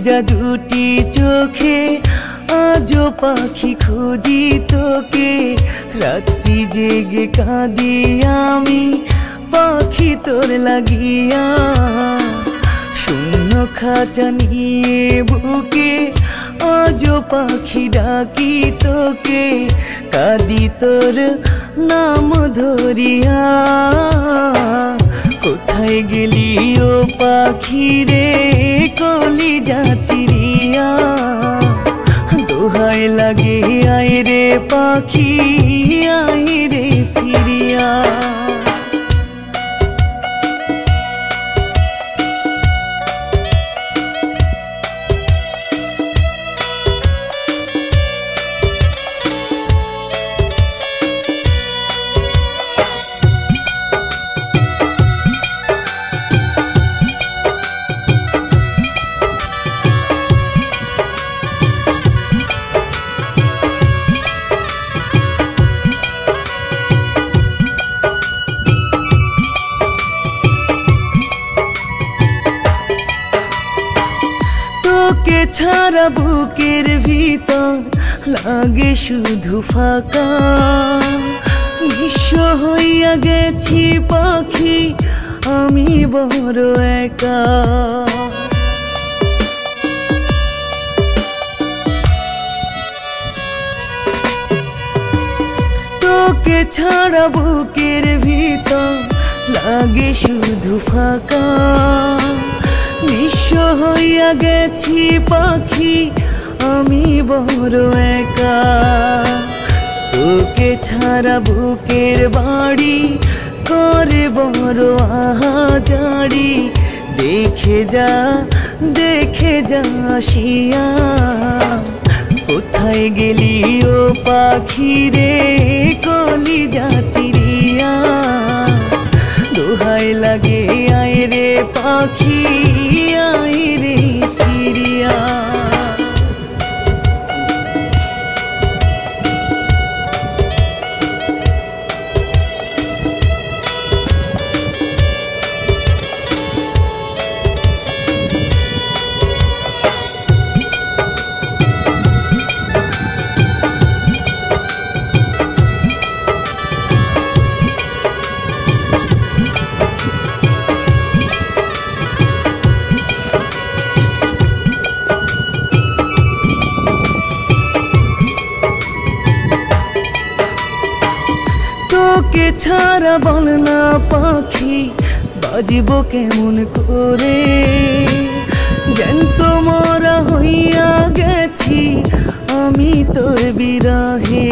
ভেজা দুটি চোখে আজো পাখি খুঁজি তোকে। রাত্রি জেগে কাঁদি আমি পাখি তোর লাগিয়া। শূন্য খাঁচা নিয়ে বুকে আজো পাখি ডাকি তোকে। কাঁদি তোর নাম ধরিয়া। কোথায় গেলি ও পাখি রে কলিজা চিরিয়া। দোহাই লাগে আয় রে পাখি আয় রে ফিরিয়া। তোকে ছাড়া বুকের ভিতর লাগে শুধু ফাঁকা। নিঃস্ব হইয়া গেছি পাখি আমি বড় একা। তোকে ছাড়া বুকের ভিতর লাগে শুধু ফাঁকা। নিঃস্ব হইয়া গেছি পাখি আমি বড় একা। তোকে ছাড়া বুকের বাড়ি করে বড় আহাজারি। দেখে যা আসিয়া। কোথায় গেলি ও পাখি রে কলিজা চিরিয়া। দোহাই লাগে আয় রে পাখি আয় রে ফিরিয়া। তোকে ছাড়া বল না পাখি বাজিব কেমন করে। জ্যান্ত মরা হইয়া গেছি আমি তোর বিরহে।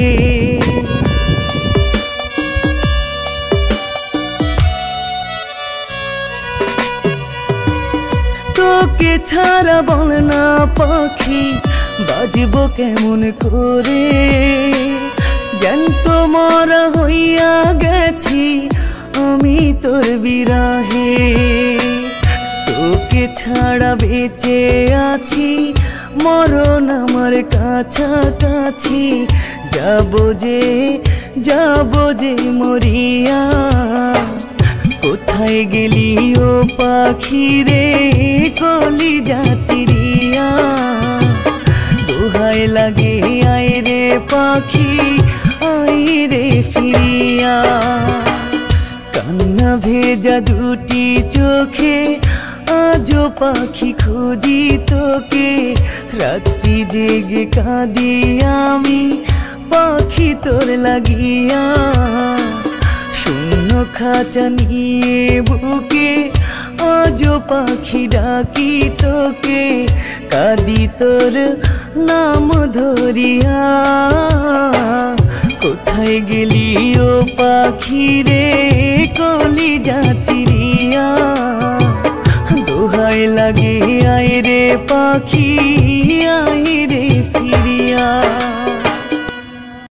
তোকে ছাড়া বল না পাখি বাজিব কেমন করে। জ্যান্ত মরা হইয়া গেছি আমি তোর বিরহে। তোকে ছাড়া বেঁচে আছি মরণ আমার কাছাকাছি। যাব যে মরিয়া। কোথায় গেলি ও পাখি রে কলিজা চিরিয়া। দোহাই লাগে আয় রে পাখি আয় রে ফিরিয়া। কান্না ভেজা দুটি চোখে আজো পাখি খুঁজি তোকে। রাত্রি জেগে কাঁদি আমি পাখি তোর লাগিয়া। শূন্য খাঁচা নিয়ে বুকে আজো পাখি ডাকি তোকে। কাঁদি তোর নাম ধরিয়া। কোথায় গেলি ও পাখি রে কলিজা চিরিয়া। দোহাই লাগে আয় রে পাখি আয় রে ফিরিয়া।